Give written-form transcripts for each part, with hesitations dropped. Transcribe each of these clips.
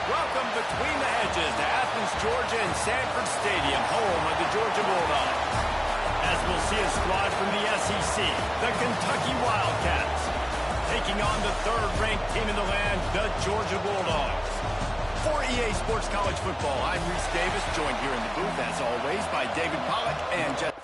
Welcome between the hedges to Athens, Georgia and Sanford Stadium, home of the Georgia Bulldogs. As we'll see a squad from the SEC, the Kentucky Wildcats, taking on the third-ranked team in the land, the Georgia Bulldogs. For EA Sports College Football, I'm Reese Davis, joined here in the booth, as always, by David Pollack and Jeff.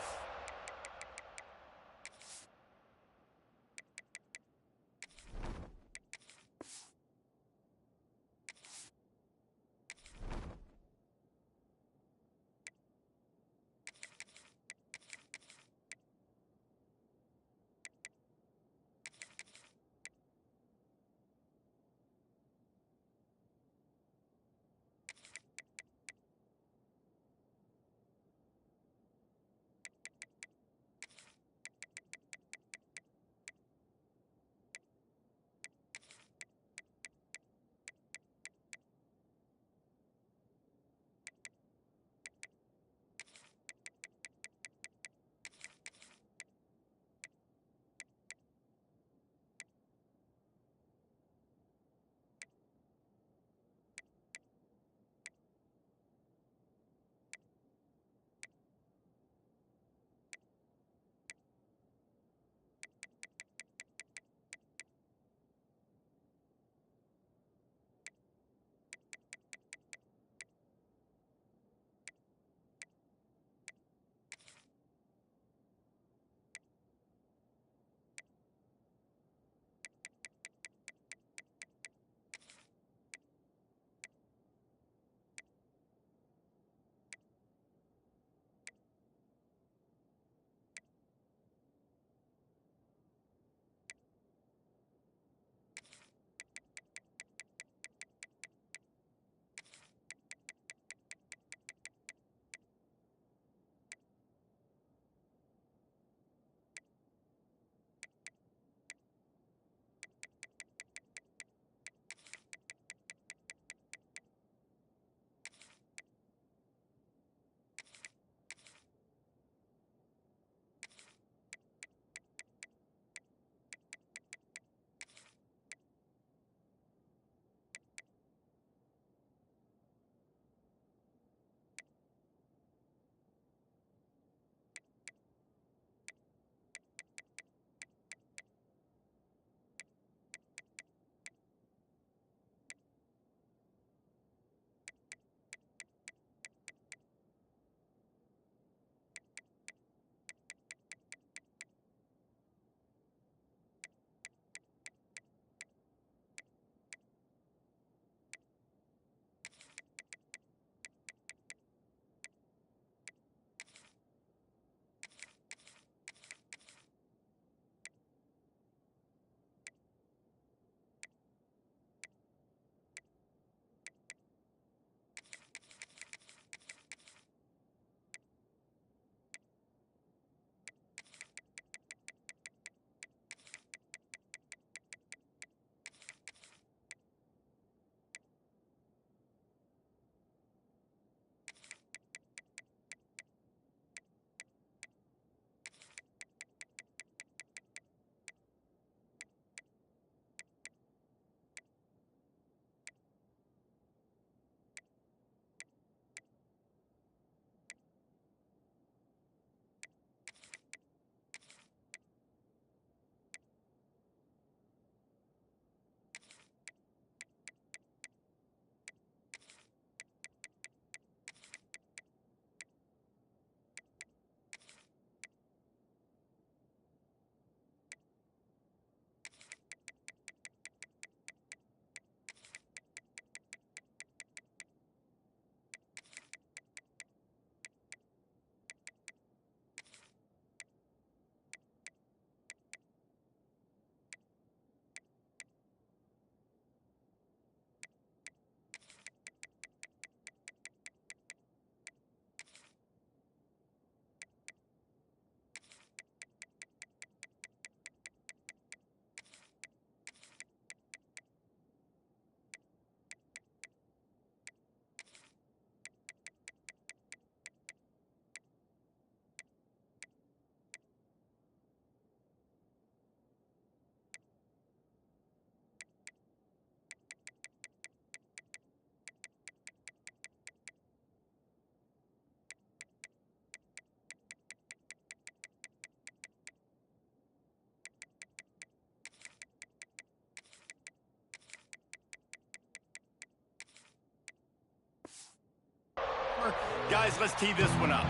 Guys, let's tee this one up.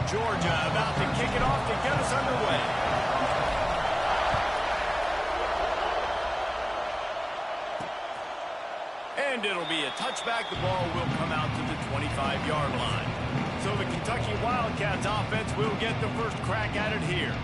Georgia about to kick it off to get us underway. And it'll be a touchback. The ball will come out to the 25-yard line. So the Kentucky Wildcats offense will get the first crack at it here.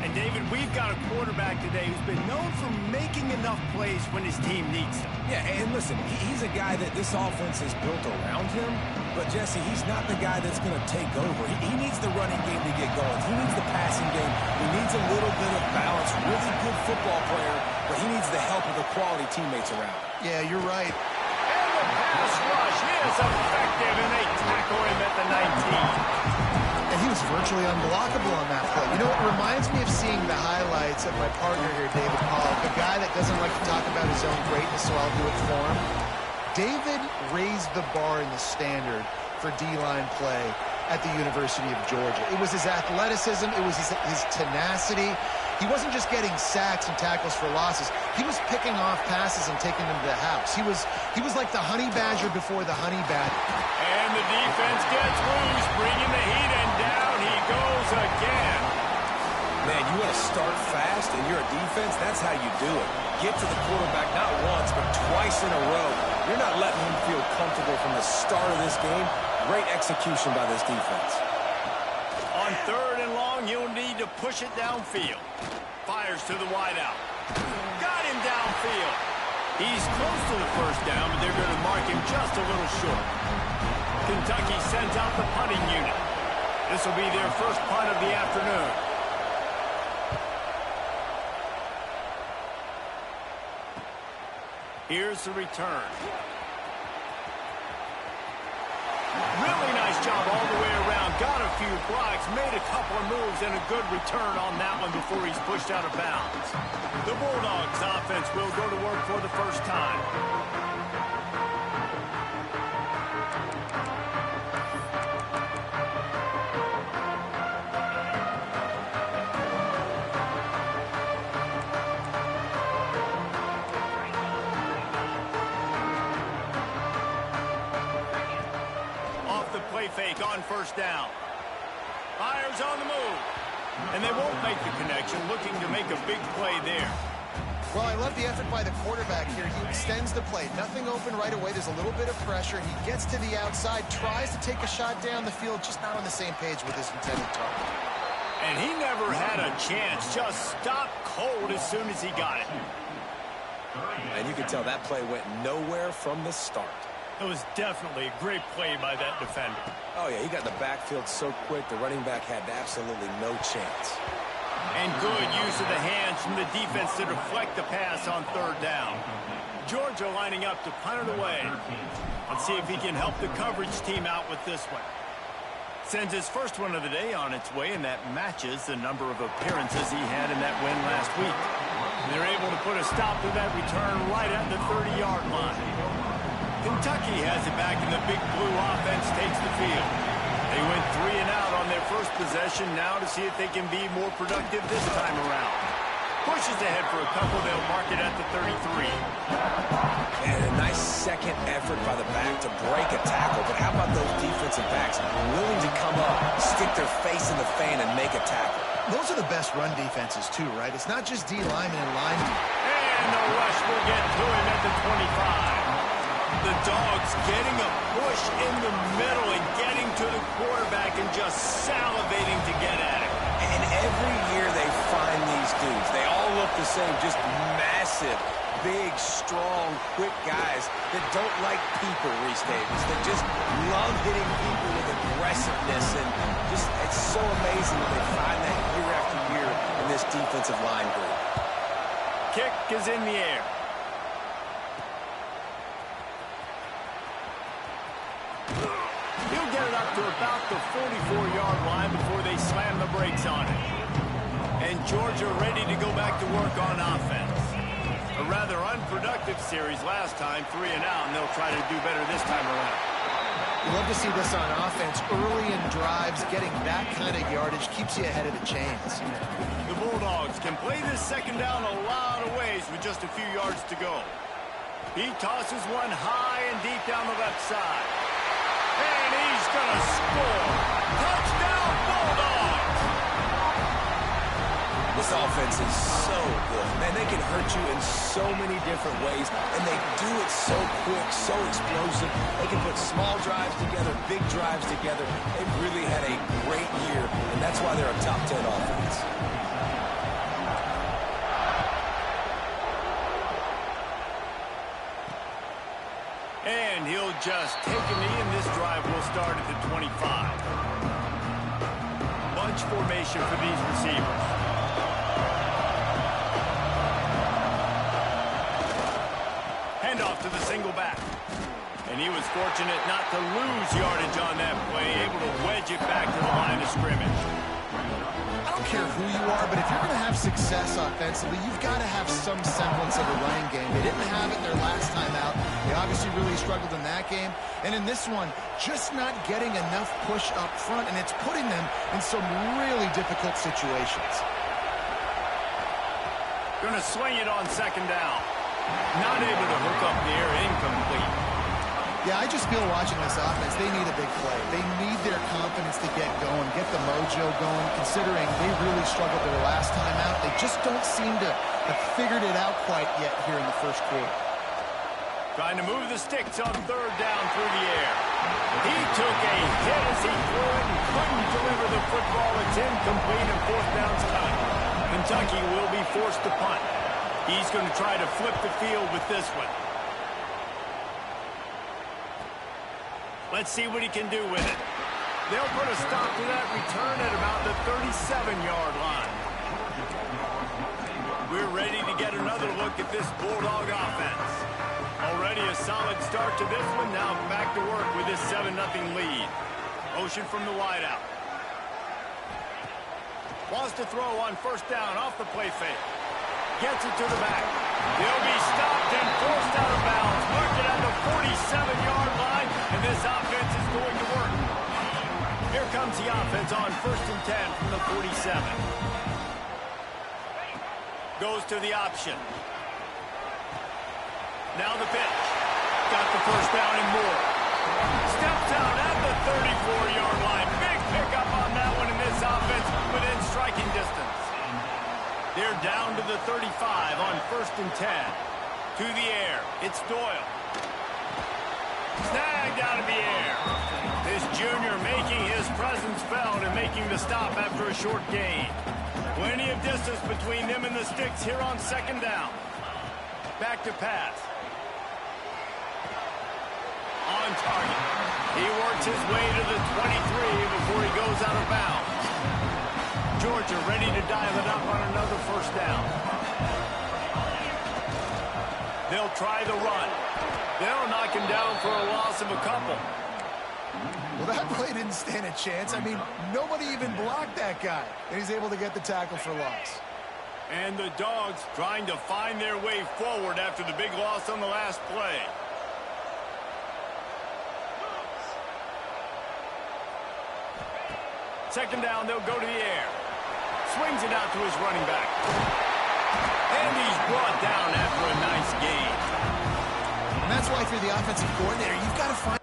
And, David, we've got a quarterback today who's been known for making enough plays when his team needs him. Yeah, and listen, he's a guy that this offense is built around him. But, Jesse, he's not the guy that's going to take over. He needs the running game to get going. He needs the passing game. He needs a little bit of balance. Really good football player, but he needs the help of the quality teammates around him. Yeah, you're right. And the pass rush is effective, and they tackle him at the 19. And he was virtually unblockable on that play. You know, it reminds me of seeing the highlights of my partner here, David Pollock, a guy that doesn't like to talk about his own greatness, so I'll do it for him. David raised the bar in the standard for D-line play at the University of Georgia. It was his athleticism. It was his tenacity. He wasn't just getting sacks and tackles for losses. He was picking off passes and taking them to the house. He was like the honey badger before the honey badger. And the defense gets loose, bringing the heat, and down he goes again. Man, you want to start fast and you're a defense, that's how you do it. Get to the quarterback not once, but twice in a row. You're not letting him feel comfortable from the start of this game. Great execution by this defense. On 3rd and long, you'll need to push it downfield. Fires to the wideout. Got him downfield. He's close to the first down, but they're going to mark him just a little short. Kentucky sends out the punting unit. This will be their first punt of the afternoon. Here's the return. Really nice job all the way around. Got a few blocks, made a couple of moves, and a good return on that one before he's pushed out of bounds. The Bulldogs offense will go to work for the first time. Fake on first down. Fires on the move. And they won't make the connection, looking to make a big play there. Well, I love the effort by the quarterback here. He extends the play. Nothing open right away. There's a little bit of pressure. He gets to the outside, tries to take a shot down the field, just not on the same page with his intended target. And he never had a chance. Just stopped cold as soon as he got it. And you can tell that play went nowhere from the start. It was definitely a great play by that defender. Oh, yeah, he got the backfield so quick, the running back had absolutely no chance. And good use of the hands from the defense to deflect the pass on 3rd down. Georgia lining up to punt it away. Let's see if he can help the coverage team out with this one. Sends his first one of the day on its way, and that matches the number of appearances he had in that win last week. And they're able to put a stop to that return right at the 30-yard line. Kentucky has it back, and the Big Blue offense takes the field. They went 3 and out on their first possession, now to see if they can be more productive this time around. Pushes ahead for a couple, they'll mark it at the 33. And a nice second effort by the back to break a tackle, but how about those defensive backs willing to come up, stick their face in the fan, and make a tackle? Those are the best run defenses, too, right? It's not just D linemen and linemen. And the rush will get to him at the 25. The Dogs getting a push in the middle and getting to the quarterback and just salivating to get at him. And every year they find these dudes. They all look the same, just massive, big, strong, quick guys that don't like people, Reese Davis. They just love hitting people with aggressiveness, and just it's so amazing that they find that year after year in this defensive line group. Kick is in the air. He'll get it up to about the 44-yard line before they slam the brakes on it. And Georgia ready to go back to work on offense. A rather unproductive series last time, 3 and out, and they'll try to do better this time around. You love to see this on offense. Early in drives, getting that kind of yardage keeps you ahead of the chains. The Bulldogs can play this second down a lot of ways with just a few yards to go. He tosses one high and deep down the left side. And he's going to score. Touchdown, Bulldogs! This offense is so good. Man, they can hurt you in so many different ways, and they do it so quick, so explosive. They can put small drives together, big drives together. They've really had a great year, and that's why they're a top 10 offense. And he'll just take a knee, and this drive will start at the 25. Bunch formation for these receivers. Handoff to the single back. And he was fortunate not to lose yardage on that play, able to wedge it back to the line of scrimmage. I don't care who you are, but if you're going to have success offensively, you've got to have some semblance of a running game. They didn't have it their last time out. They obviously really struggled in that game. And in this one, just not getting enough push up front, and it's putting them in some really difficult situations. Going to swing it on second down. Not able to hook up there, incomplete. Yeah, I just feel watching this offense, they need a big play. They need their confidence to get going, get the mojo going, considering they really struggled their last time out. They just don't seem to have figured it out quite yet here in the first quarter. Trying to move the sticks on third down through the air. He took a hit as he threw it and couldn't deliver the football. It's incomplete and fourth down's cut. Kentucky will be forced to punt. He's going to try to flip the field with this one. Let's see what he can do with it. They'll put a stop to that return at about the 37-yard line. We're ready to get another look at this Bulldog offense. Already a solid start to this one. Now back to work with this 7-0 lead. Motion from the wideout. Wants to throw on first down off the play fake. Gets it to the back. He'll be stopped and forced out of bounds. Marked it at the 47-yard line, and this offense is going to work. Here comes the offense on 1st and 10 from the 47. Goes to the option. Now the pitch. Got the first down and more. Steps out at the 34-yard line. Big pickup on that one in this offense within striking distance. They're down to the 35 on 1st and 10. To the air. It's Doyle. Snagged out of the air. This junior making his presence felt and making the stop after a short gain. Plenty of distance between them and the sticks here on second down. Back to pass. On target. He works his way to the 23 before he goes out of bounds. Georgia ready to dial it up on another first down. They'll try the run. They'll knock him down for a loss of a couple. Well, that play didn't stand a chance. I mean, nobody even blocked that guy. And he's able to get the tackle for loss. And the Dogs trying to find their way forward after the big loss on the last play. Second down, they'll go to the air. Swings it out to his running back. And he's brought down after a nice gain. And that's why if you're the offensive coordinator, you've got to find...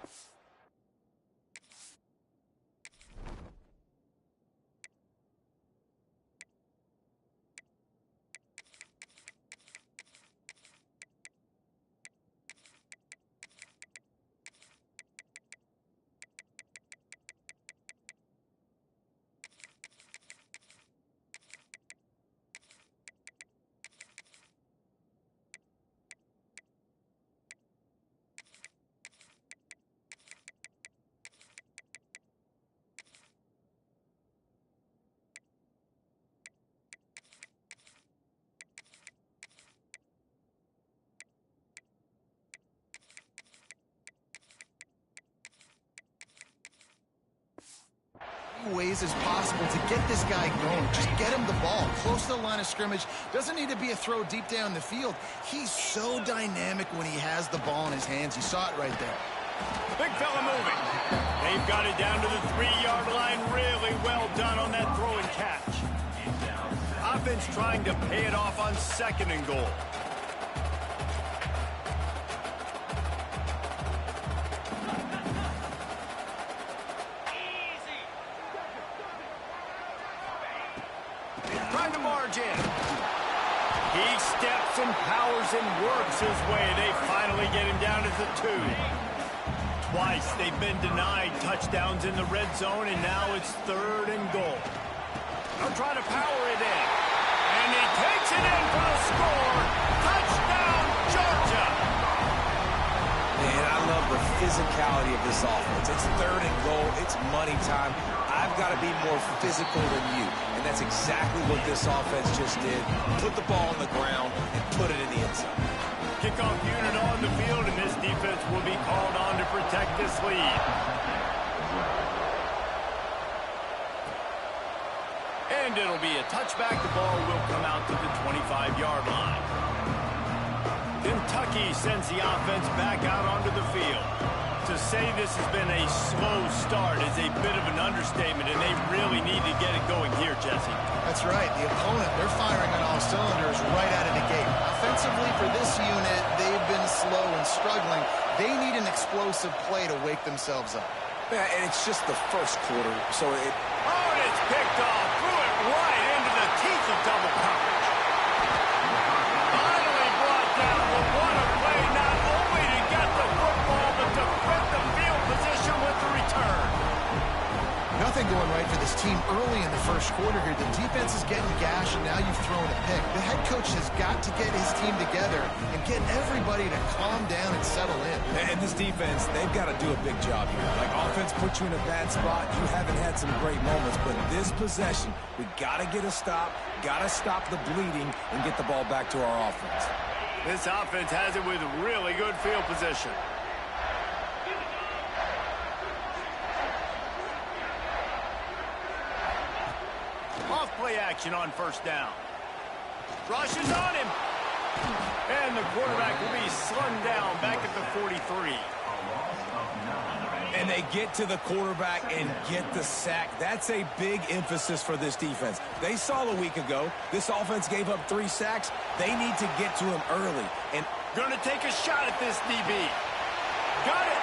ways as possible to get this guy going. Just get him the ball close to the line of scrimmage. Doesn't need to be a throw deep down the field. He's so dynamic when he has the ball in his hands. You saw it right there. Big fella moving. They've got it down to the 3-yard line. Really well done on that throw and catch. Offense trying to pay it off on second and goal. charge in. He steps and powers and works his way. They finally get him down to the 2. Twice they've been denied touchdowns in the red zone, and now it's 3rd and goal. They'll try to power it in. And he takes it in for the score. Touchdown, Georgia! Man, I love the physicality of this offense. It's 3rd and goal. It's money time. I've got to be more physical than you. And that's exactly what this offense just did. Put the ball on the ground and put it in the end zone. Kickoff unit on the field, and this defense will be called on to protect this lead. And it'll be a touchback. The ball will come out to the 25-yard line. Kentucky sends the offense back out onto the field. To say this has been a slow start is a bit of an understatement, and they really need to get it going here, Jesse. That's right. The opponent, they're firing on all cylinders right out of the gate. Offensively, for this unit, they've been slow and struggling. They need an explosive play to wake themselves up. Yeah, and it's just the first quarter, so it... Oh, and it's picked off. Threw it right into the teeth of double coverage. Finally brought down, but what a play, not only to get the football, but to flip the field position with the return. Nothing going right for this team early in the first quarter here. The defense is getting gashed, and now you've thrown a pick. The head coach has got to get his team together and get everybody to calm down and settle in. And this defense, they've got to do a big job here. Like, offense puts you in a bad spot. You haven't had some great moments, but this possession, we got to get a stop, got to stop the bleeding, and get the ball back to our offense. This offense has it with really good field position. Off-play action on first down. Rushes on him. And the quarterback will be slung down back at the 43. And they get to the quarterback and get the sack. That's a big emphasis for this defense. They saw a week ago, this offense gave up 3 sacks. They need to get to him early. And gonna take a shot at this DB. Got it.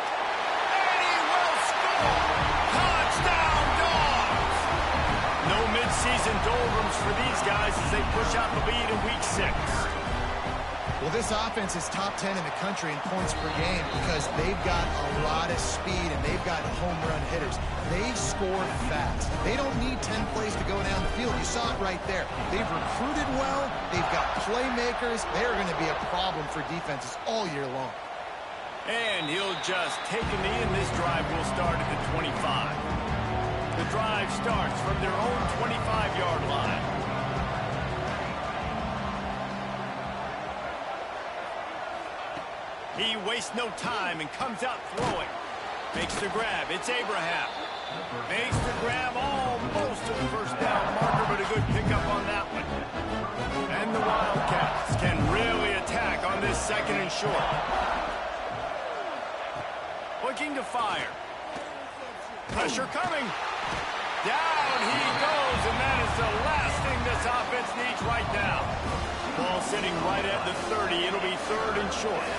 And he will score. Touchdown, Dogs. No midseason doldrums for these guys as they push out the lead in week 6. Well, this offense is top 10 in the country in points per game because they've got a lot of speed and they've got home run hitters. They score fast. They don't need 10 plays to go down the field. You saw it right there. They've recruited well. They've got playmakers. They're going to be a problem for defenses all year long. And he'll just take a knee, and this drive will start at the 25. The drive starts from their own 25-yard line. He wastes no time and comes out throwing. Makes the grab. It's Abraham. Makes the grab almost to the first down marker, but a good pickup on that one. And the Wildcats can really attack on this 2nd and short. Looking to fire. Pressure coming. Down he goes, and that is the last thing this offense needs right now. Ball sitting right at the 30. It'll be 3rd and short.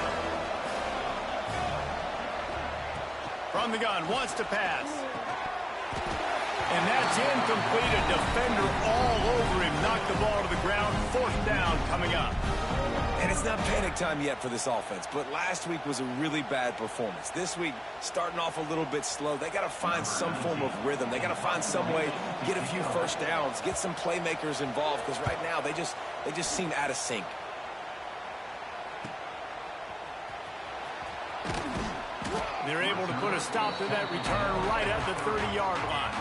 From the gun, wants to pass. And that's incomplete. A defender all over him. Knocked the ball to the ground. 4th down coming up. And it's not panic time yet for this offense, but last week was a really bad performance. This week, starting off a little bit slow. They got to find some form of rhythm. They got to find some way, get a few first downs, get some playmakers involved, because right now they just seem out of sync. They're able to put a stop to that return right at the 30-yard line.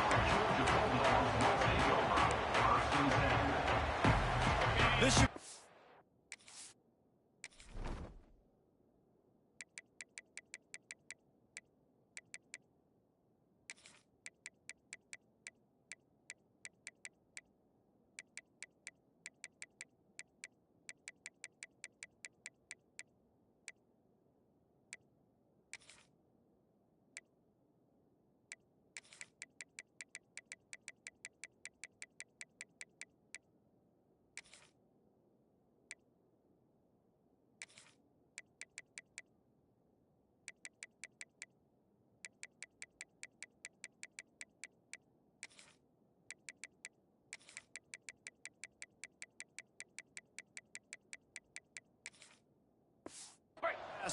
This should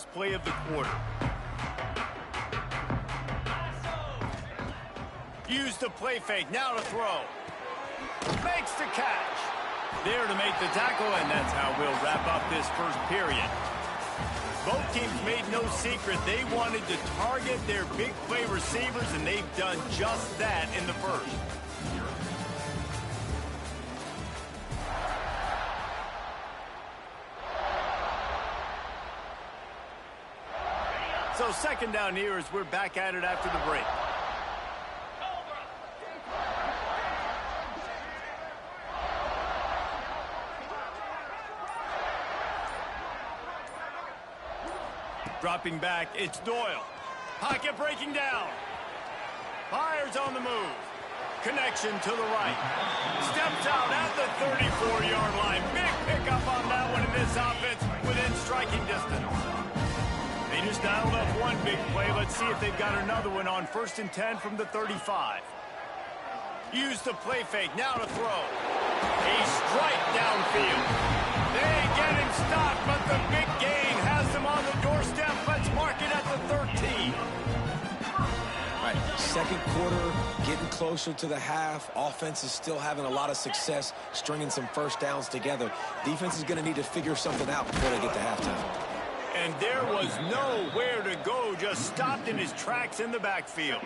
last play of the quarter. Use the play fake, now to throw. Makes the catch. There to make the tackle, and that's how we'll wrap up this first period. Both teams made no secret they wanted to target their big play receivers, and they've done just that in the first. So second down here as we're back at it after the break. Dropping back, it's Doyle. Pocket breaking down. Fires on the move. Connection to the right. Steps out at the 34-yard line. Big pickup on that one in this offense within striking distance. They just dialed up one big play. Let's see if they've got another one on 1st and 10 from the 35. Use the play fake, now to throw. A strike downfield. They get him stopped, but the big gain has them on the doorstep. Let's mark it at the 13. All right, second quarter, getting closer to the half. Offense is still having a lot of success stringing some first downs together. Defense is going to need to figure something out before they get to halftime. And there was nowhere to go, just stopped in his tracks in the backfield.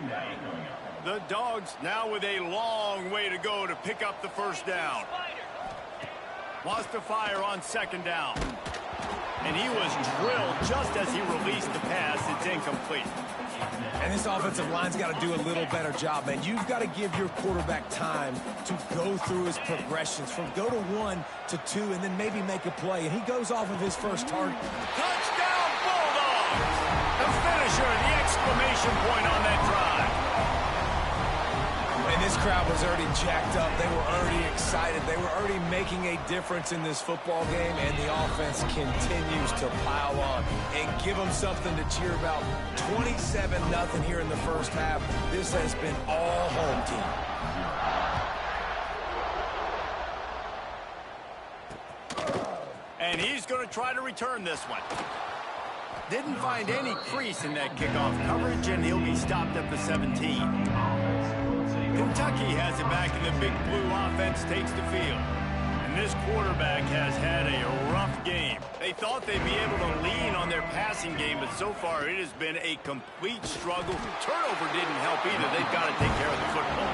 The Dogs now with a long way to go to pick up the first down. Wants to fire on second down. And he was drilled just as he released the pass. It's incomplete. And this offensive line's got to do a little better job, man. You've got to give your quarterback time to go through his progressions from go to 1 to 2 and then maybe make a play. And he goes off of his first target. Touchdown, Bulldogs! The finisher, the exclamation point on that drive. And this crowd was already jacked up. They were already excited. They were already making a difference in this football game, and the offense continues to pile on and give them something to cheer about. 27-0 here in the first half. This has been all home team. And he's going to try to return this one. Didn't find any crease in that kickoff coverage, and he'll be stopped at the 17. Kentucky has it back, and the big blue offense takes the field. And this quarterback has had a rough game. They thought they'd be able to lean on their passing game, but so far it has been a complete struggle. Turnover didn't help either. They've got to take care of the football.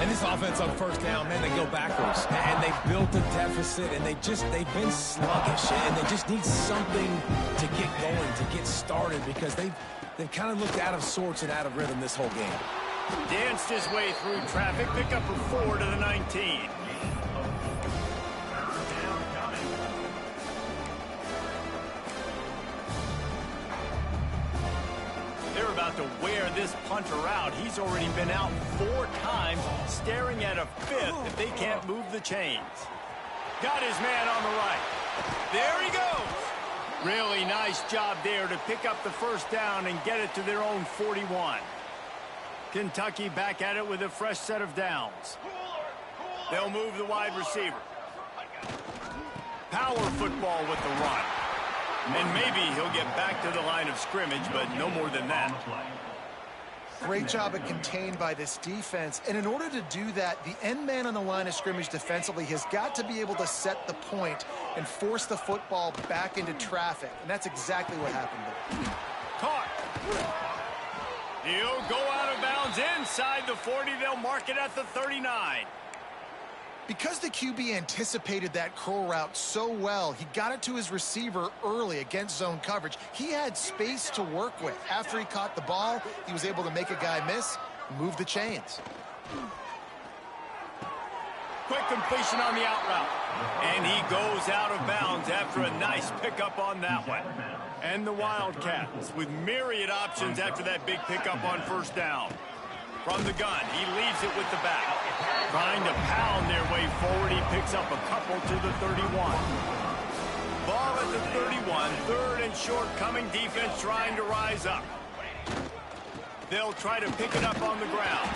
And this offense on first down, man, they go backwards. And they've built a deficit, and they've been sluggish. And they just need something to get going, to get started, because they've kind of looked out of sorts and out of rhythm this whole game. Danced his way through traffic, pick up a 4 to the 19. They're about to wear this punter out. He's already been out 4 times, staring at a 5th if they can't move the chains. Got his man on the right. There he goes. Really nice job there to pick up the first down and get it to their own 41. Kentucky back at it with a fresh set of downs. They'll move the wide receiver. Power football with the run. And maybe he'll get back to the line of scrimmage, but no more than that. Great job of contained by this defense. And in order to do that, the end man on the line of scrimmage defensively has got to be able to set the point and force the football back into traffic. And that's exactly what happened there. Caught. He'll go out of bounds inside the 40. They'll mark it at the 39. Because the QB anticipated that curl route so well, he got it to his receiver early against zone coverage. He had space to work with. After he caught the ball, he was able to make a guy miss, move the chains. Quick completion on the out route. And he goes out of bounds after a nice pickup on that one. And the Wildcats with myriad options after that big pickup on first down. From the gun, he leaves it with the back. Trying to pound their way forward, he picks up a couple to the 31. Ball at the 31, 3rd and short, coming defense trying to rise up. They'll try to pick it up on the ground.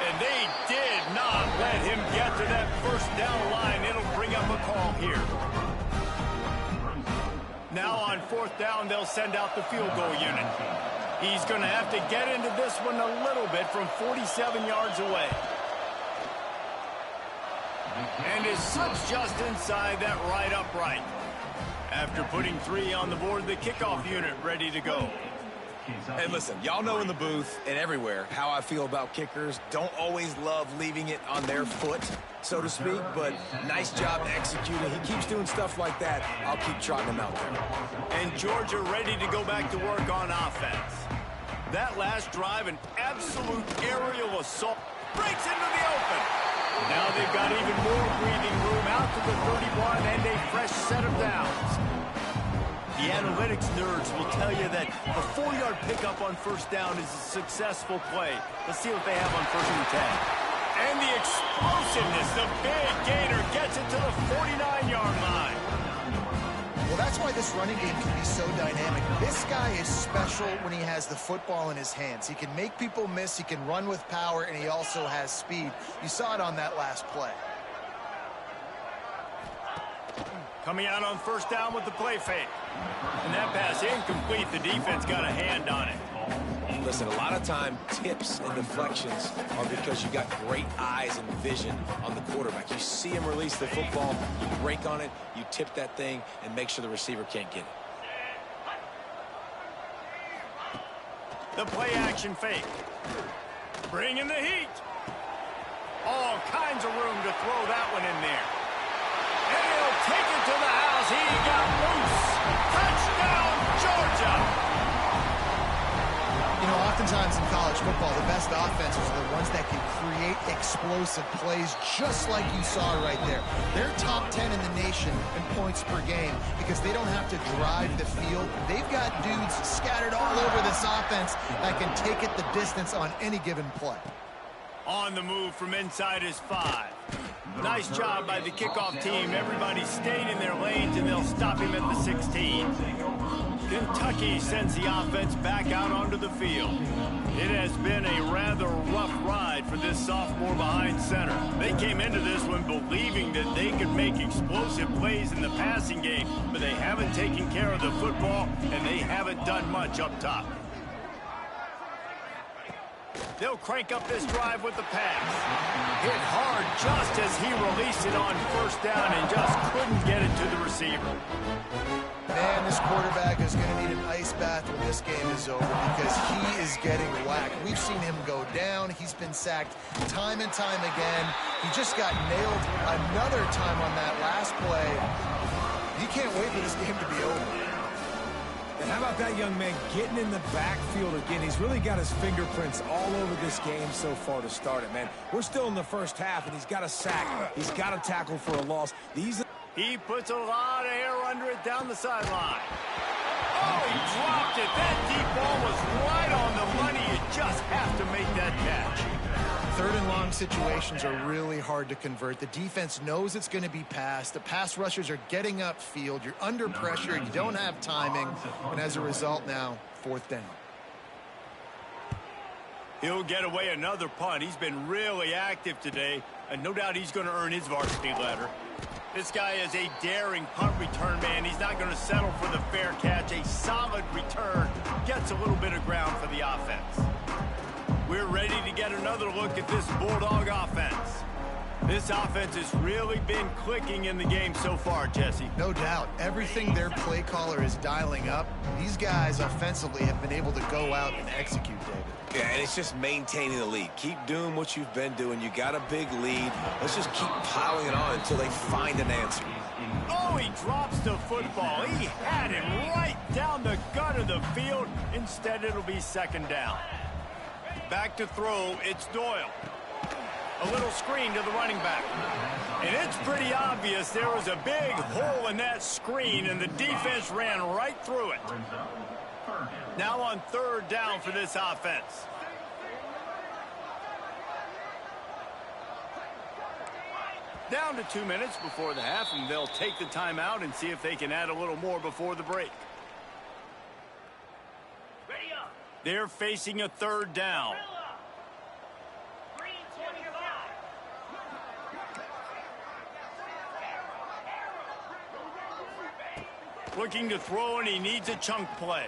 And they did not let him get to that first down line. It'll bring up a call here. Now on 4th down, they'll send out the field goal unit. He's going to have to get into this one a little bit from 47 yards away. And is slips just inside that right upright. After putting 3 on the board, the kickoff unit ready to go. Hey, listen, y'all know in the booth and everywhere how I feel about kickers. Don't always love leaving it on their foot, so to speak, but nice job executing. He keeps doing stuff like that. I'll keep trotting him out there. And Georgia ready to go back to work on offense. That last drive, an absolute aerial assault, breaks into the open. Now they've got even more breathing room out to the 31 and a fresh set of downs. The analytics nerds will tell you that a 4-yard pickup on 1st down is a successful play. Let's see what they have on 1st and 10. And the explosiveness, the big gainer gets it to the 49-yard line. Well, that's why this running game can be so dynamic. This guy is special when he has the football in his hands. He can make people miss, he can run with power, and he also has speed. You saw it on that last play. Coming out on 1st down with the play fake. And that pass incomplete. The defense got a hand on it. Listen, a lot of time, tips and deflections are because you got great eyes and vision on the quarterback. You see him release the football, you break on it, you tip that thing, and make sure the receiver can't get it. The play action fake. Bringing the heat. All kinds of room to throw that one in there. And he'll take it to the house. He got loose. Touchdown, Georgia. You know, oftentimes in college football, the best offenses are the ones that can create explosive plays just like you saw right there. They're top 10 in the nation in points per game because they don't have to drive the field. They've got dudes scattered all over this offense that can take it the distance on any given play. On the move from inside his 5. Nice job by the kickoff team. Everybody stayed in their lanes, and they'll stop him at the 16. Kentucky sends the offense back out onto the field. It has been a rather rough ride for this sophomore behind center. They came into this one believing that they could make explosive plays in the passing game, but they haven't taken care of the football, and they haven't done much up top. They'll crank up this drive with the pass. Hit hard just as he released it on 1st down and just couldn't get it to the receiver. Man, this quarterback is going to need an ice bath when this game is over because he is getting whacked. We've seen him go down. He's been sacked time and time again. He just got nailed another time on that last play. You can't wait for this game to be over. And how about that young man getting in the backfield again? He's really got his fingerprints all over this game so far to start it, man. We're still in the 1st half, and he's got a sack. He's got a tackle for a loss. He puts a lot of air under it down the sideline. Oh, he dropped it. That deep ball was right on the money. You just have to make that catch. 3rd and long situations are really hard to convert. The defense knows it's going to be passed. The pass rushers are getting upfield. You're under pressure. You don't have timing. And as a result now, 4th down. He'll get away another punt. He's been really active today, and no doubt he's going to earn his varsity letter. This guy is a daring punt return man. He's not going to settle for the fair catch. A solid return gets a little bit of ground for the offense. We're ready to get another look at this Bulldog offense. This offense has really been clicking in the game so far, Jesse. No doubt. Everything their play caller is dialing up, these guys offensively have been able to go out and execute, David. Yeah, and it's just maintaining the lead. Keep doing what you've been doing. You got a big lead. Let's just keep piling it on until they find an answer. Oh, he drops the football. He had him right down the gut of the field. Instead, it'll be 2nd down. Back to throw, it's Doyle. A little screen to the running back. And it's pretty obvious there was a big hole in that screen, and the defense ran right through it. Now on 3rd down for this offense. Down to 2 minutes before the half, and they'll take the timeout and see if they can add a little more before the break. They're facing a 3rd down. Looking to throw, and he needs a chunk play.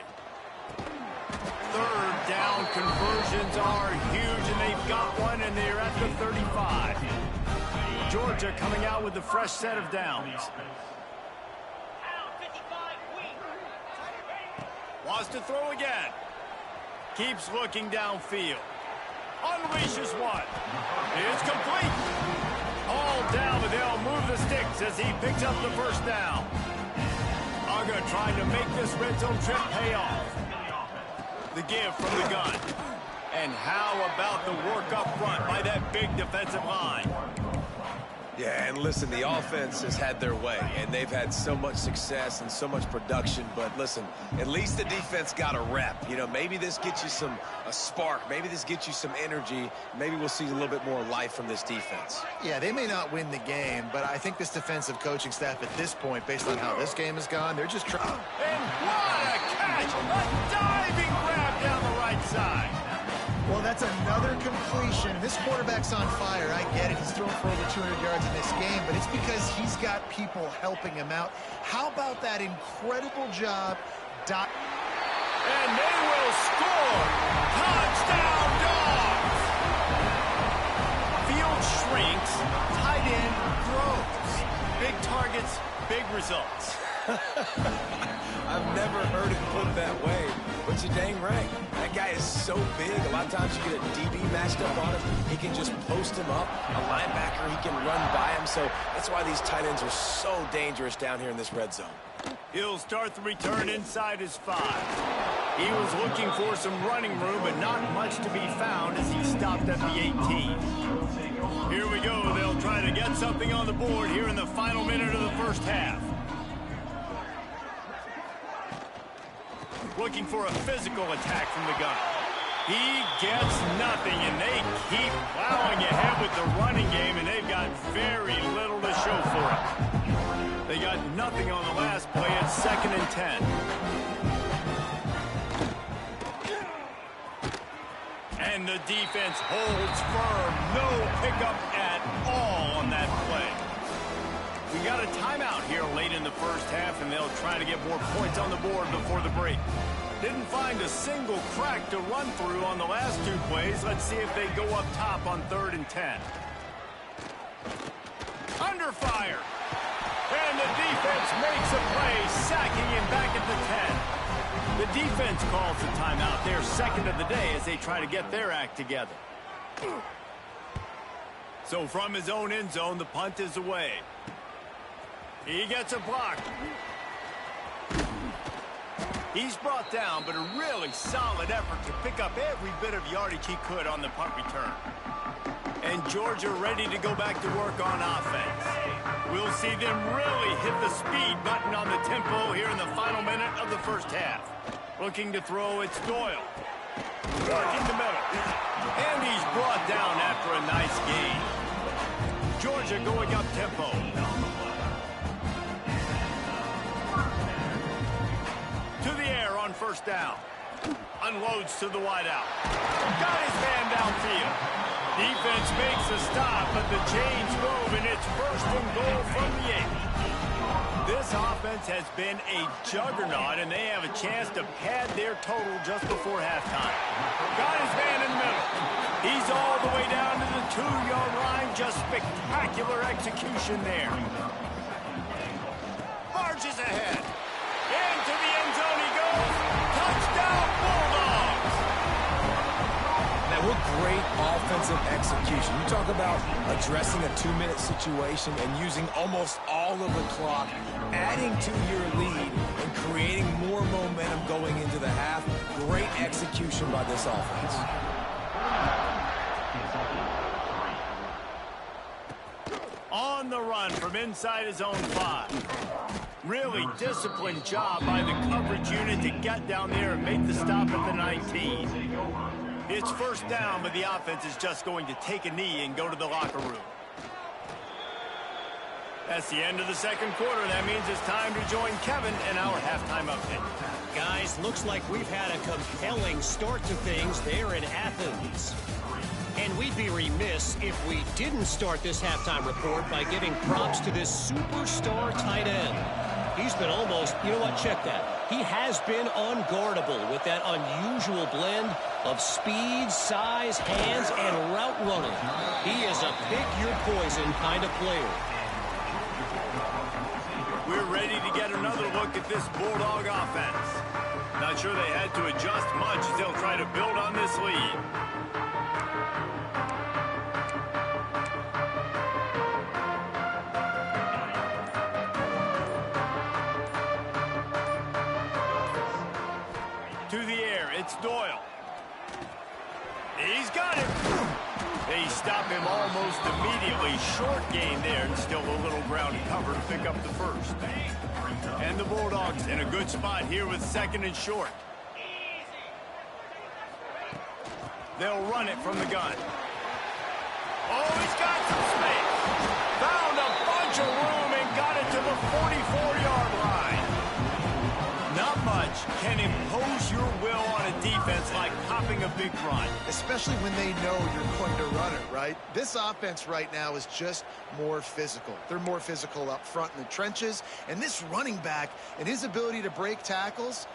Third down conversions are huge, and they've got one, and they're at the 35. Georgia coming out with a fresh set of downs. Wants to throw again. Keeps looking downfield. Unleashes one. It's complete. All down, but they'll move the sticks as he picks up the first down. Uga trying to make this red zone trip pay off. The give from the gun. And how about the work up front by that big defensive line? Yeah, and listen, the offense has had their way, and they've had so much success and so much production. But listen, at least the defense got a rep. You know, maybe this gets you a spark. Maybe this gets you some energy. Maybe we'll see a little bit more life from this defense. Yeah, they may not win the game, but I think this defensive coaching staff at this point, based on how this game has gone, they're just trying. And what a catch! A diving grab down the right side. Well, that's another completion. This quarterback's on fire. I get it. He's thrown for over 200 yards in this game, but it's because he's got people helping him out. How about that incredible job? And they will score! Touchdown, Dogs! Field shrinks, tight end grows. Big targets, big results. I've never heard it put that way, but you're dang right. That guy is so big. A lot of times you get a DB matched up on him. He can just post him up. A linebacker, he can run by him. So that's why these tight ends are so dangerous down here in this red zone. He'll start the return inside his 5. He was looking for some running room, but not much to be found as he stopped at the 18. Here we go. They'll try to get something on the board here in the final minute of the first half. Looking for a physical attack from the gun. He gets nothing, and they keep plowing ahead with the running game, and they've got very little to show for it. They got nothing on the last play. It's 2nd and 10. And the defense holds firm. No pickup at all on that play. We got a timeout here late in the first half, and they'll try to get more points on the board before the break. Didn't find a single crack to run through on the last 2 plays. Let's see if they go up top on 3rd and 10. Under fire. And the defense makes a play, sacking him back at the 10. The defense calls the timeout. They're 2nd of the day as they try to get their act together. So from his own end zone, the punt is away. He gets a block. He's brought down, but a really solid effort to pick up every bit of yardage he could on the punt return. And Georgia ready to go back to work on offense. We'll see them really hit the speed button on the tempo here in the final minute of the first half. Looking to throw, it's Doyle. Working the middle. And he's brought down after a nice gain. Georgia going up tempo. To the air on first down. Unloads to the wideout. Got his man downfield. Defense makes a stop, but the chains move, and it's 1st and goal from the 8. This offense has been a juggernaut, and they have a chance to pad their total just before halftime. Got his man in the middle. He's all the way down to the 2-yard line. Just spectacular execution there. Marches ahead. Into the end zone he goes. Touchdown, Bulldogs! Now, what great offensive execution. You talk about addressing a 2-minute situation and using almost all of the clock, adding to your lead, and creating more momentum going into the half. Great execution by this offense. On the run from inside his own 5. Really disciplined job by the coverage unit to get down there and make the stop at the 19. It's 1st down, but the offense is just going to take a knee and go to the locker room. That's the end of the 2nd quarter. That means it's time to join Kevin in our halftime update. Guys, looks like we've had a compelling start to things there in Athens. And we'd be remiss if we didn't start this halftime report by giving props to this superstar tight end. He's been almost, you know what, check that. He has been unguardable with that unusual blend of speed, size, hands, and route running. He is a pick-your-poison kind of player. We're ready to get another look at this Bulldog offense. Not sure they had to adjust much as they'll try to build on this lead. To the air, it's Doyle. He's got it. They stop him almost immediately. Short gain there, and still a little ground cover to pick up the first. And the Bulldogs in a good spot here with 2nd and short. They'll run it from the gun. Oh, he's got some space. Found a bunch of room and got it to the 44-yard line. Not much can impose your will on a defense like popping a big run. Especially when they know you're going to run it, right? This offense right now is just more physical. They're more physical up front in the trenches. And this running back and his ability to break tackles,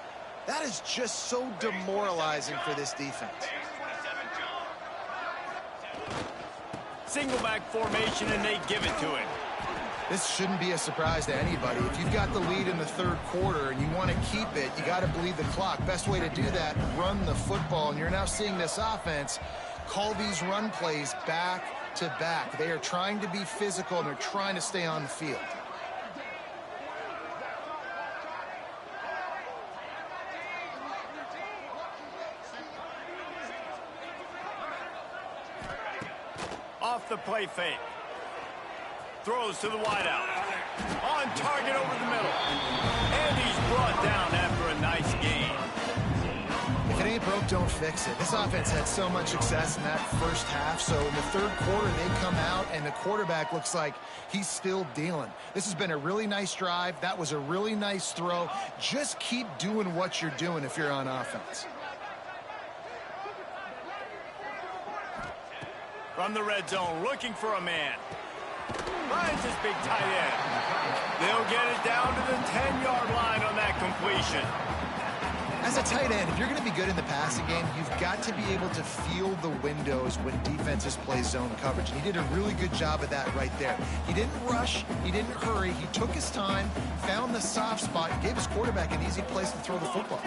that is just so demoralizing for this defense. Single back formation, and they give it to him. This shouldn't be a surprise to anybody. If you've got the lead in the 3rd quarter and you want to keep it, you got to bleed the clock. Best way to do that, run the football. And you're now seeing this offense call these run plays back to back. They are trying to be physical, and they're trying to stay on the field. Off the play fake. Throws to the wideout. On target over the middle. And he's brought down after a nice gain. If it ain't broke, don't fix it. This offense had so much success in that first half, so in the 3rd quarter, they come out, and the quarterback looks like he's still dealing. This has been a really nice drive. That was a really nice throw. Just keep doing what you're doing if you're on offense. From the red zone, looking for a man. Finds his big tight end. They'll get it down to the 10-yard line on that completion. As a tight end, if you're going to be good in the passing game, you've got to be able to feel the windows when defenses play zone coverage. And he did a really good job of that right there. He didn't rush. He didn't hurry. He took his time, found the soft spot, and gave his quarterback an easy place to throw the football.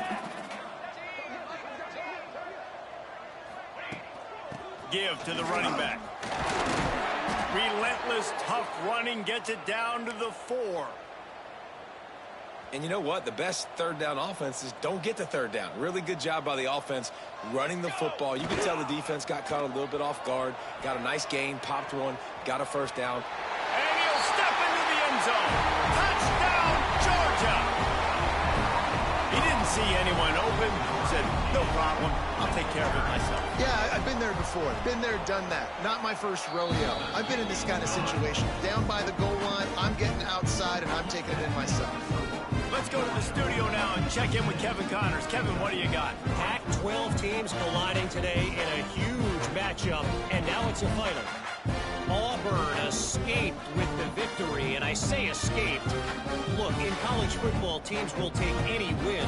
Give to the running back. Relentless, tough running gets it down to the 4. And you know what? The best 3rd down offenses don't get to 3rd down. Really good job by the offense running the football. You can tell the defense got caught a little bit off guard. Got a nice gain, popped one, got a 1st down. And he'll step into the end zone. Touchdown, Georgia! He didn't see anyone open. Said, no problem. I'll take care of it myself. Yeah, I've been there before. Been there, done that. Not my first rodeo. I've been in this kind of situation. Down by the goal line, I'm getting outside, and I'm taking it in myself. Let's go to the studio now and check in with Kevin Connors. Kevin, what do you got? Pac-12 teams colliding today in a huge matchup, and now it's a final. Auburn escaped with the victory, and I say escaped. Look, in college football, teams will take any win,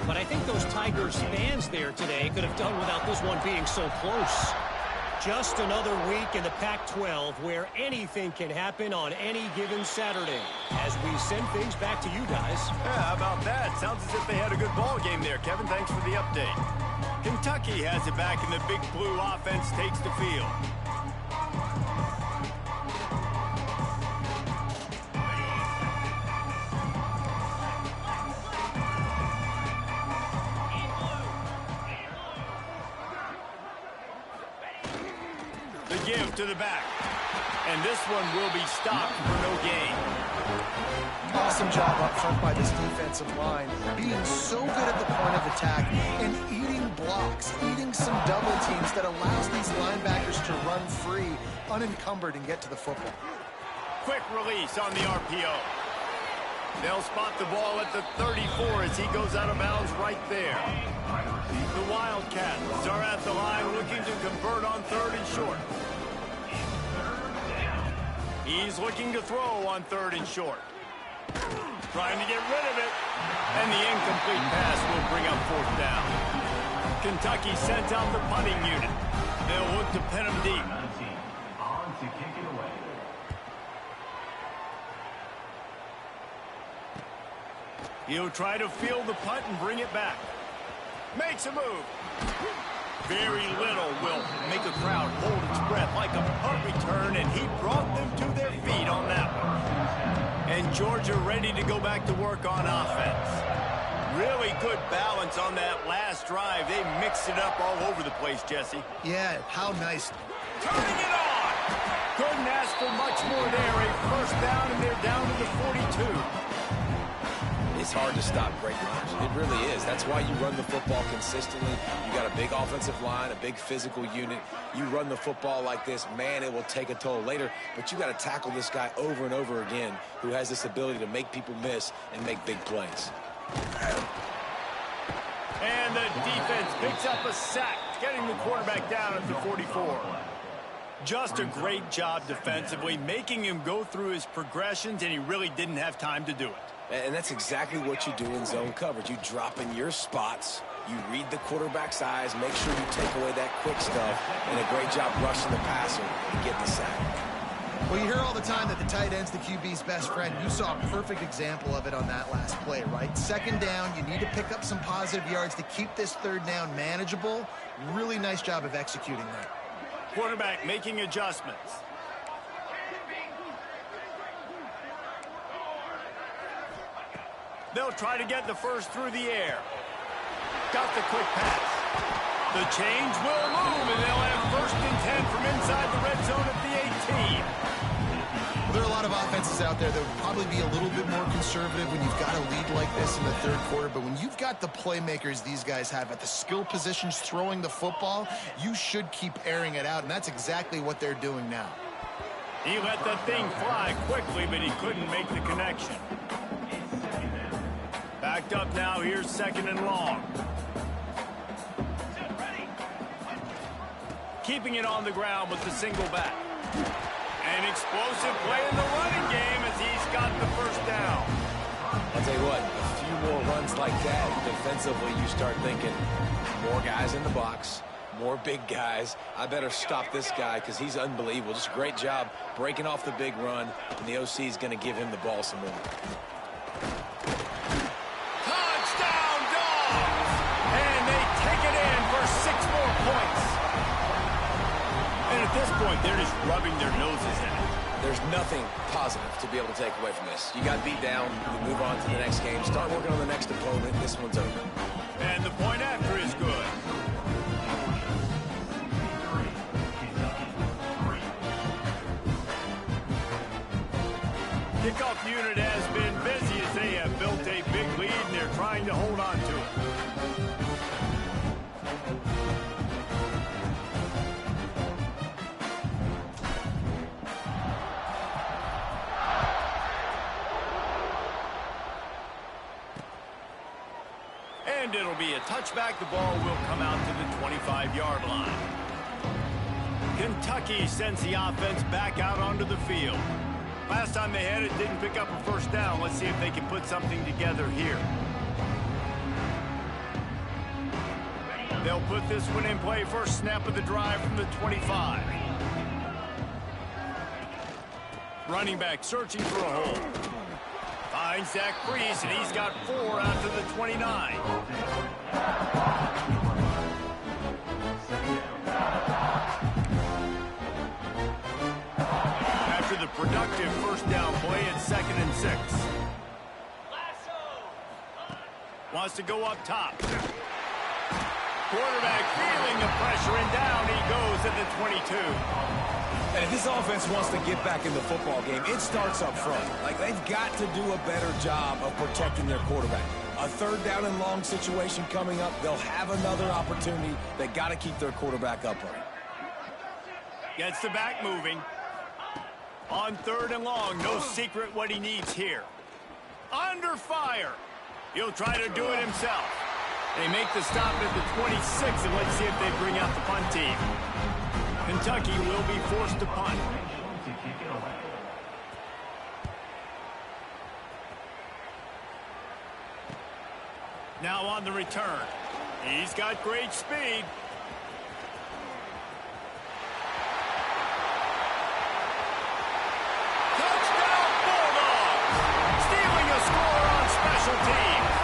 but I think those Tigers fans there today could have done without this one being so close. Just another week in the Pac-12 where anything can happen on any given Saturday. As we send things back to you guys. Yeah, how about that? Sounds as if they had a good ball game there, Kevin. Thanks for the update. Kentucky has it back, and the Big Blue offense takes the field. Give to the back. And this one will be stopped for no gain. Awesome job up front by this defensive line. Being so good at the point of attack and eating blocks, eating some double teams that allows these linebackers to run free, unencumbered, and get to the football. Quick release on the RPO. They'll spot the ball at the 34 as he goes out of bounds right there. The Wildcats are at the line looking to convert on 3rd and short. He's looking to throw on 3rd and short. Trying to get rid of it. And the incomplete pass will bring up fourth down. Kentucky sent out the punting unit. They'll look to pin them deep. On to kick it away. He'll try to field the punt and bring it back. Makes a move. Very little will make a crowd hold its breath like a punt return, and he brought them to their feet on that one. And Georgia ready to go back to work on offense. Really good balance on that last drive. They mixed it up all over the place, Jesse. Yeah, how nice. Turning it on! Couldn't ask for much more there. A first down, and they're down to the 42. It's hard to stop great runners. It really is. That's why you run the football consistently. You got a big offensive line, a big physical unit. You run the football like this, man, it will take a toll later. But you got to tackle this guy over and over again who has this ability to make people miss and make big plays. And the defense picks up a sack, getting the quarterback down at the 44. Just a great job defensively, making him go through his progressions, and he really didn't have time to do it. And that's exactly what you do in zone coverage. You drop in your spots, you read the quarterback's eyes, make sure you take away that quick stuff, and a great job rushing the passer and getting the sack. Well, you hear all the time that the tight end's the QB's best friend. You saw a perfect example of it on that last play, right? Second down, you need to pick up some positive yards to keep this third down manageable. Really nice job of executing that. Quarterback making adjustments. They'll try to get the first through the air. Got the quick pass. The change will move, and they'll have first and 10 from inside the red zone at the 18. Well, there are a lot of offenses out there that would probably be a little bit more conservative when you've got a lead like this in the third quarter. But when you've got the playmakers these guys have at the skill positions throwing the football, you should keep airing it out, and that's exactly what they're doing now. He let the thing fly quickly, but he couldn't make the connection. Backed up now, here's second and long. Keeping it on the ground with the single back. An explosive play in the running game as he's got the first down. I'll tell you what, a few more runs like that, defensively you start thinking, more guys in the box, more big guys. I better stop this guy because he's unbelievable. Just a great job breaking off the big run, and the OC is going to give him the ball some more. Touchdown, Dogs! And they take it in for 6 more points. And at this point, they're just rubbing their noses in it. There's nothing positive to be able to take away from this. You got beat down, you move on to the next game, start working on the next opponent, this one's over. And the point after is good. Kickoff unit has been busy as they have built a big lead and they're trying to hold on to it. And it'll be a touchback. The ball will come out to the 25-yard line. Kentucky sends the offense back out onto the field. Last time they had it, didn't pick up a first down. Let's see if they can put something together here. They'll put this one in play. First snap of the drive from the 25. Running back searching for a hole. Finds Zach Priest, and he's got 4 out to the 29. After the productive first down play, it's 2nd and 6. Wants to go up top. Quarterback feeling the pressure, and down he goes at the 22. And if this offense wants to get back in the football game, it starts up front. Like, they've got to do a better job of protecting their quarterback. A third down and long situation coming up, they'll have another opportunity. They got to keep their quarterback upright. Gets the back moving. On 3rd and long, no secret what he needs here. Under fire. He'll try to do it himself. They make the stop at the 26, and let's see if they bring out the punt team. Kentucky will be forced to punt. Now on the return. He's got great speed. Touchdown Bulldogs! Stealing a score on special teams.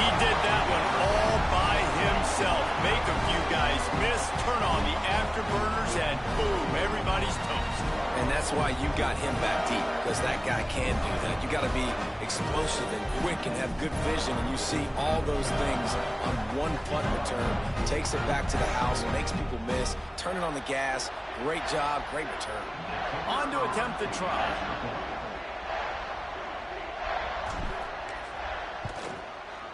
He did that one all by himself. Make a few guys miss, turn on the afterburners, and boom, everybody's toast. And that's why you got him back deep, because that guy can do that. You got to be explosive and quick and have good vision, and you see all those things on one punt return. Takes it back to the house, makes people miss, turning on the gas. Great job, great return. On to attempt the try.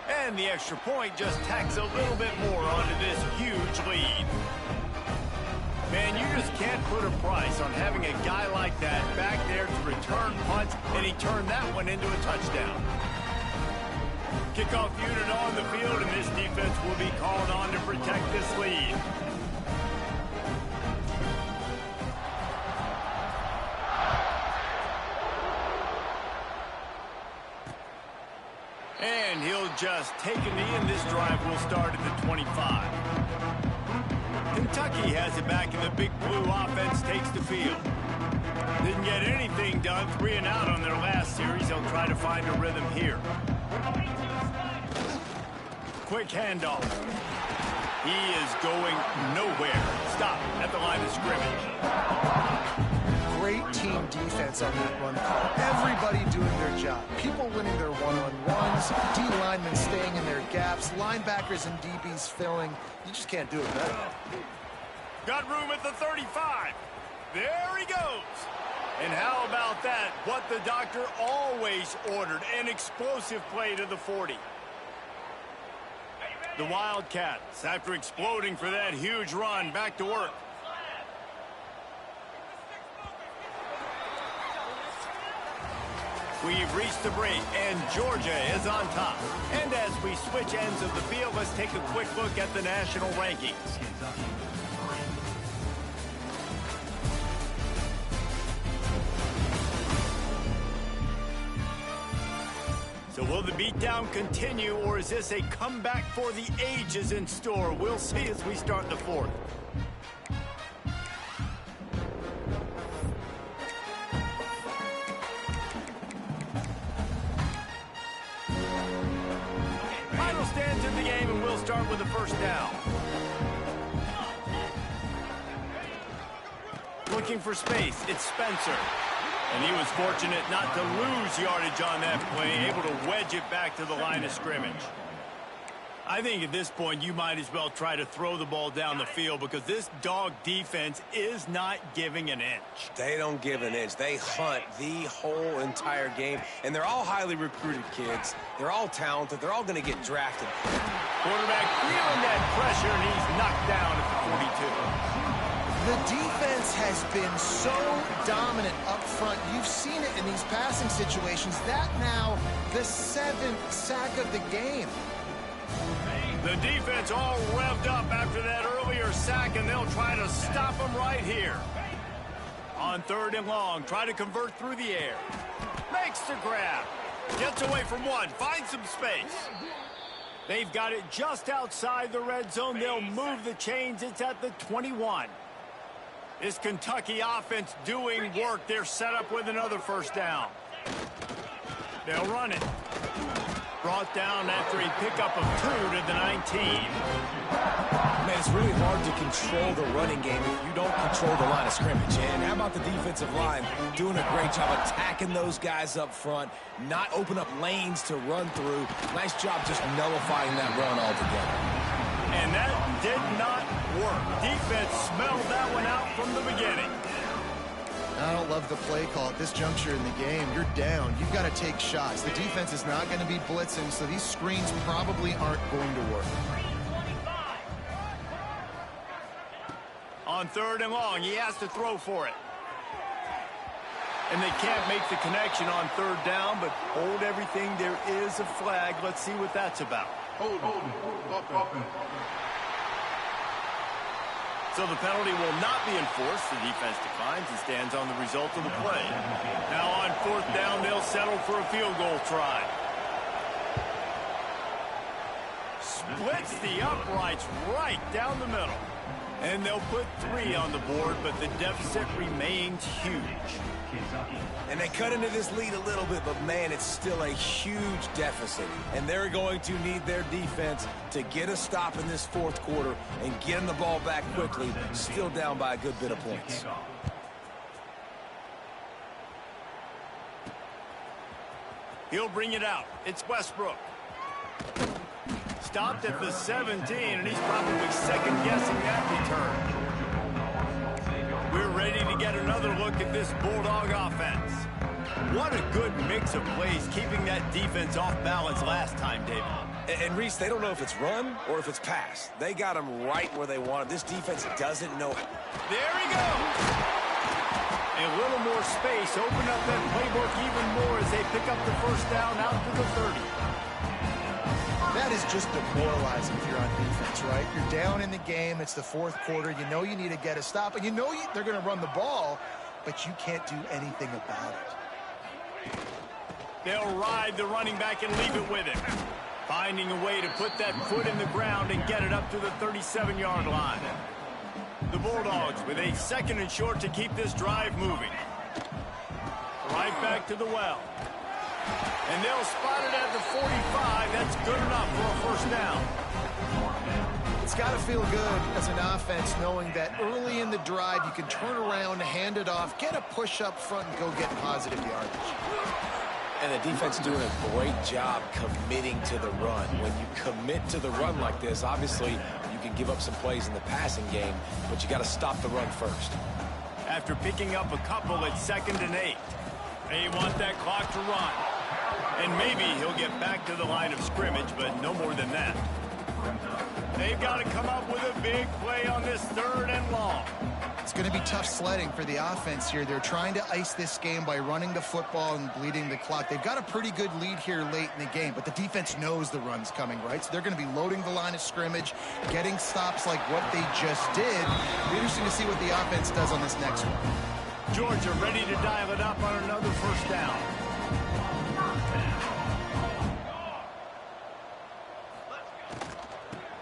And the extra point just tacks a little bit more onto this huge lead. Man, you just can't put a price on having a guy like that back there to return punts, and he turned that one into a touchdown. Kickoff unit on the field, and this defense will be called on to protect this lead. And he'll just take a knee, and this drive will start at the 25. Kentucky has it back, and the Big Blue offense takes the field. Didn't get anything done, 3 and out on their last series. They'll try to find a rhythm here. Quick handoff. He is going nowhere. Stop at the line of scrimmage. Great team defense on that run call. Everybody doing their job. People winning their one-on-ones, D linemen staying in their gaps, linebackers and DBs filling. You just can't do it better. Got room at the 35. There he goes. And how about that? What the doctor always ordered, an explosive play to the 40. The Wildcats, after exploding for that huge run, back to work. We've reached the break, and Georgia is on top. And as we switch ends of the field, let's take a quick look at the national rankings. So will the beatdown continue, or is this a comeback for the ages in store? We'll see as we start the fourth. Final stands in the game, and we'll start with the first down. Looking for space, it's Spencer. And he was fortunate not to lose yardage on that play, able to wedge it back to the line of scrimmage. I think at this point you might as well try to throw the ball down the field, because this dog defense is not giving an inch. They don't give an inch. They hunt the whole entire game, and they're all highly recruited kids. They're all talented. They're all going to get drafted. Quarterback feeling that pressure, and he's knocked down at the 42. The defense has been so dominant up front. You've seen it in these passing situations. That now the 7th sack of the game. The defense all revved up after that earlier sack, and they'll try to stop him right here. On 3rd and long, try to convert through the air. Makes the grab. Gets away from one, finds some space. They've got it just outside the red zone. They'll move the chains. It's at the 21. This Kentucky offense doing work. They're set up with another first down. They'll run it. Brought down after a pickup of 2 to the 19. Man, it's really hard to control the running game if you don't control the line of scrimmage. And how about the defensive line doing a great job attacking those guys up front, not open up lanes to run through. Nice job just nullifying that run altogether. And that did not work. Defense smelled that one out from the beginning. I don't love the play call at this juncture in the game. You're down. You've got to take shots. The defense is not going to be blitzing, so these screens probably aren't going to work. On 3rd and long, he has to throw for it. And they can't make the connection on 3rd down, but hold everything. There is a flag. Let's see what that's about. So the penalty will not be enforced. The defense declines and stands on the result of the play. Now on 4th down, they'll settle for a field goal try. splits the uprights right down the middle. And they'll put 3 on the board, but the deficit remains huge. And they cut into this lead a little bit, but man, it's still a huge deficit. And they're going to need their defense to get a stop in this fourth quarter and get them the ball back quickly, still down by a good bit of points. He'll bring it out. It's Westbrook. Stopped at the 17, and he's probably second-guessing that return. We're ready to get another look at this Bulldog offense. What a good mix of plays, keeping that defense off balance last time, David. And Reese, they don't know if it's run or if it's pass. They got them right where they want it. This defense doesn't know. There he goes. A little more space, open up that playbook even more as they pick up the first down out to the 30. That is just demoralizing if you're on defense, right? You're down in the game. It's the fourth quarter. You know you need to get a stop, and you know they're going to run the ball, but you can't do anything about it. They'll ride the running back and leave it with him. Finding a way to put that foot in the ground and get it up to the 37-yard line. The Bulldogs with a 2nd and short to keep this drive moving. Right back to the well. And they'll spot it at the 45. That's good enough for a first down. It's got to feel good as an offense knowing that early in the drive you can turn around, hand it off, get a push up front, and go get positive yardage. And the defense doing a great job committing to the run. When you commit to the run like this, obviously you can give up some plays in the passing game, but you got to stop the run first. After picking up a couple at 2nd and 8, they want that clock to run. And maybe he'll get back to the line of scrimmage, but no more than that. They've got to come up with a big play on this 3rd and long. It's going to be tough sledding for the offense here. They're trying to ice this game by running the football and bleeding the clock. They've got a pretty good lead here late in the game, but the defense knows the run's coming, right? So they're going to be loading the line of scrimmage, getting stops like what they just did. It'll be interesting to see what the offense does on this next one. Georgia ready to dial it up on another first down.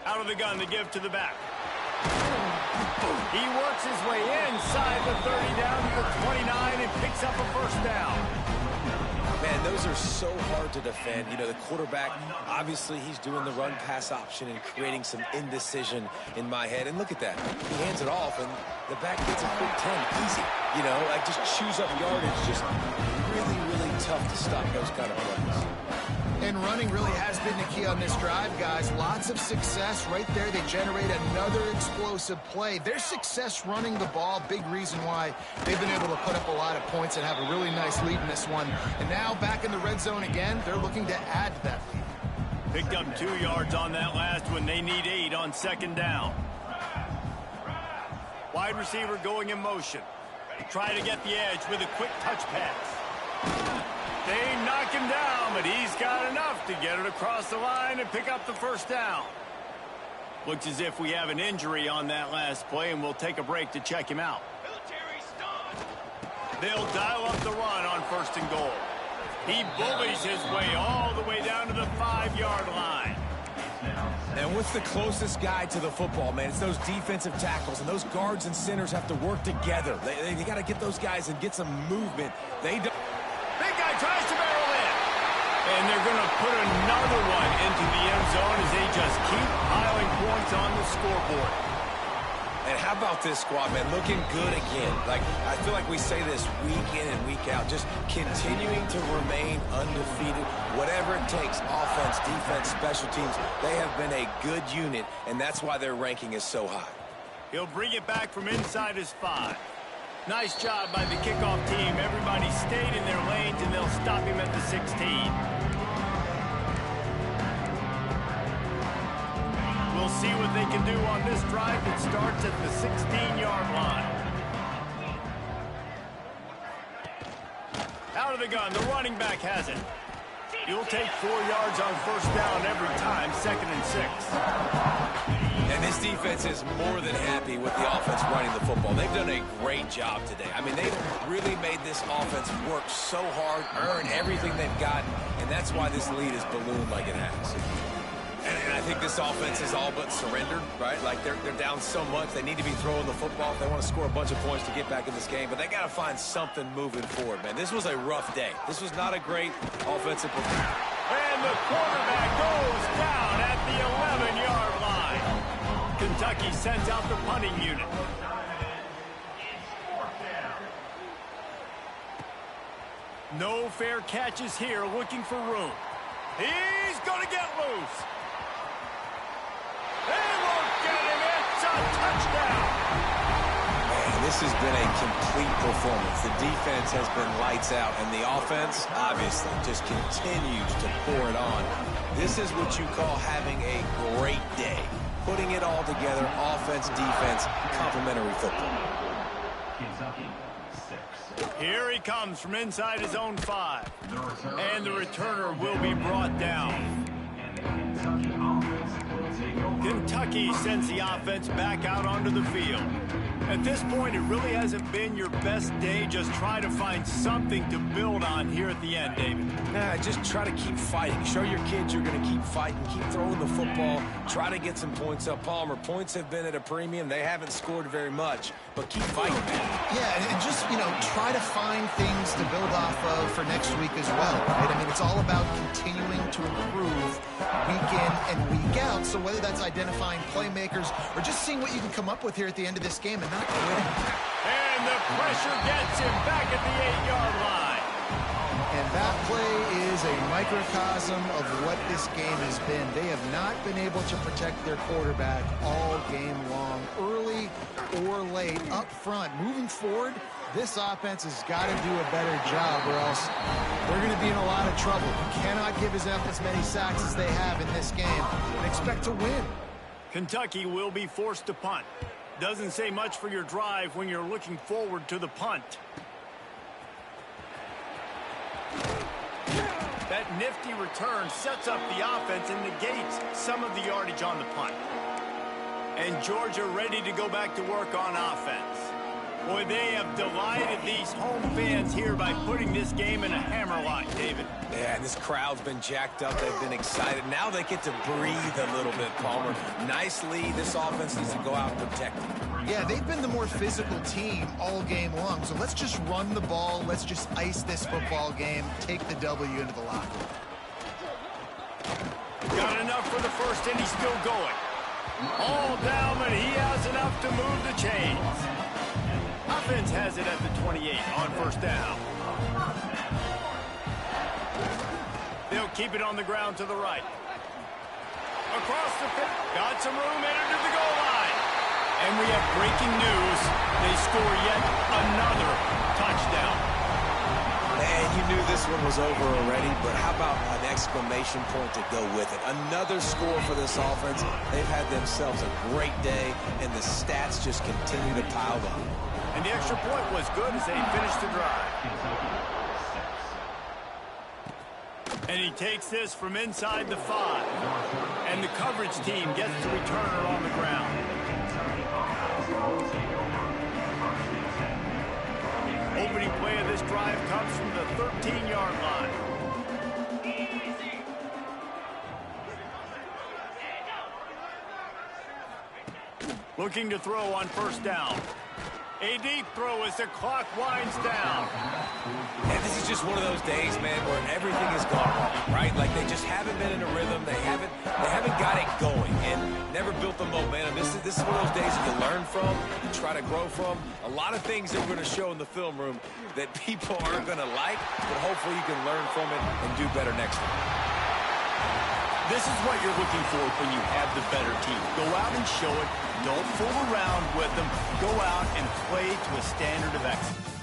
Out of the gun to give to the back. He works his way inside the 30 down to the 29 and picks up a first down. Man, those are so hard to defend. You know, the quarterback, obviously he's doing the run-pass option and creating some indecision in my head. And look at that. He hands it off, and the back gets a quick 10. Easy. You know, like just chews up yardage. Just really, really tough to stop those kind of plays. And running really has been the key on this drive, guys. Lots of success right there. They generate another explosive play. Their success running the ball, big reason why they've been able to put up a lot of points and have a really nice lead in this one. And now back in the red zone again, they're looking to add to that lead. Picked up 2 yards on that last one. They need 8 on 2nd down. Wide receiver going in motion. Try to get the edge with a quick touch pass. They knock him down, but he's got enough to get it across the line and pick up the first down. Looks as if we have an injury on that last play, and we'll take a break to check him out. They'll dial up the run on 1st and goal. He bullies his way all the way down to the 5-yard line. And what's the closest guy to the football, man? It's those defensive tackles, and those guards and centers have to work together. They got to get those guys and get some movement. They don't. Big guy tries to barrel in. And they're going to put another one into the end zone as they just keep piling points on the scoreboard. And how about this squad, man? Looking good again. Like, I feel like we say this week in and week out, just continuing to remain undefeated. Whatever it takes, offense, defense, special teams, they have been a good unit, and that's why their ranking is so high. He'll bring it back from inside his 5. Nice job by the kickoff team. Everybody stayed in their lanes, and they'll stop him at the 16. We'll see what they can do on this drive that starts at the 16-yard line. Out of the gun, the running back has it. You'll take 4 yards on first down every time, 2nd and 6. And this defense is more than happy with the offense running the football. They've done a great job today. I mean, they've really made this offense work so hard, earn everything they've gotten, and that's why this lead is ballooned like it has. And I think this offense is all but surrendered, right? Like they're down so much. They need to be throwing the football if they want to score a bunch of points to get back in this game. But they got to find something moving forward, man. This was a rough day. This was not a great offensive performance. And the quarterback goes down at the 11-yard line. Kentucky sends out the punting unit. No fair catches here, looking for room. He's going to get loose. They won't get him. It's a touchdown. Man, this has been a complete performance. The defense has been lights out, and the offense, obviously, just continues to pour it on. This is what you call having a great day. Putting it all together, offense, defense, complementary football. Kentucky, 6. Here he comes from inside his own 5. And the returner will be brought down. Kentucky sends the offense back out onto the field. At this point, it really hasn't been your best day. Just try to find something to build on here at the end, David. Nah, just try to keep fighting. Show your kids you're going to keep fighting. Keep throwing the football. Try to get some points up. Palmer, points have been at a premium. They haven't scored very much, but keep fighting, man. Yeah, and just, try to find things to build off of for next week as well, right? I mean, it's all about continuing to improve week in and week out. So whether that's identifying playmakers or just seeing what you can come up with here at the end of this game and not quitting. And the pressure gets him back at the 8-yard line. And that play is a microcosm of what this game has been. They have not been able to protect their quarterback all game long, early or late, up front. Moving forward, this offense has got to do a better job or else they're going to be in a lot of trouble. You cannot give them as many sacks as they have in this game and expect to win. Kentucky will be forced to punt. Doesn't say much for your drive when you're looking forward to the punt. That nifty return sets up the offense and negates some of the yardage on the punt. And Georgia ready to go back to work on offense. Boy, they have delighted these home fans here by putting this game in a hammerlock, David. Yeah, and this crowd's been jacked up. They've been excited. Now they get to breathe a little bit, Palmer. Nice lead. This offense needs to go out and protect it. Yeah, they've been the more physical team all game long. So let's just run the ball. Let's just ice this football game. Take the W into the locker room. Got enough for the first, and he's still going. All down, but he has enough to move the chains. Offense has it at the 28 on first down. They'll keep it on the ground to the right. Across the field. Got some room, entered to the goal line. And we have breaking news. They score yet another touchdown. And you knew this one was over already, but how about an exclamation point to go with it? Another score for this offense. They've had themselves a great day, and the stats just continue to pile up. And the extra point was good as they finished the drive. And he takes this from inside the 5. And the coverage team gets the returner on the ground. Opening play of this drive comes from the 13-yard line. Looking to throw on first down. A deep throw as the clock winds down. And this is just one of those days, man, where everything has gone wrong, right? Like they just haven't been in a rhythm. They haven't got it going and never built the momentum. This is one of those days that you learn from, you try to grow from. A lot of things that we're going to show in the film room that people aren't going to like, but hopefully you can learn from it and do better next time. This is what you're looking for when you have the better team. Go out and show it. Don't fool around with them. Go out and play to a standard of excellence.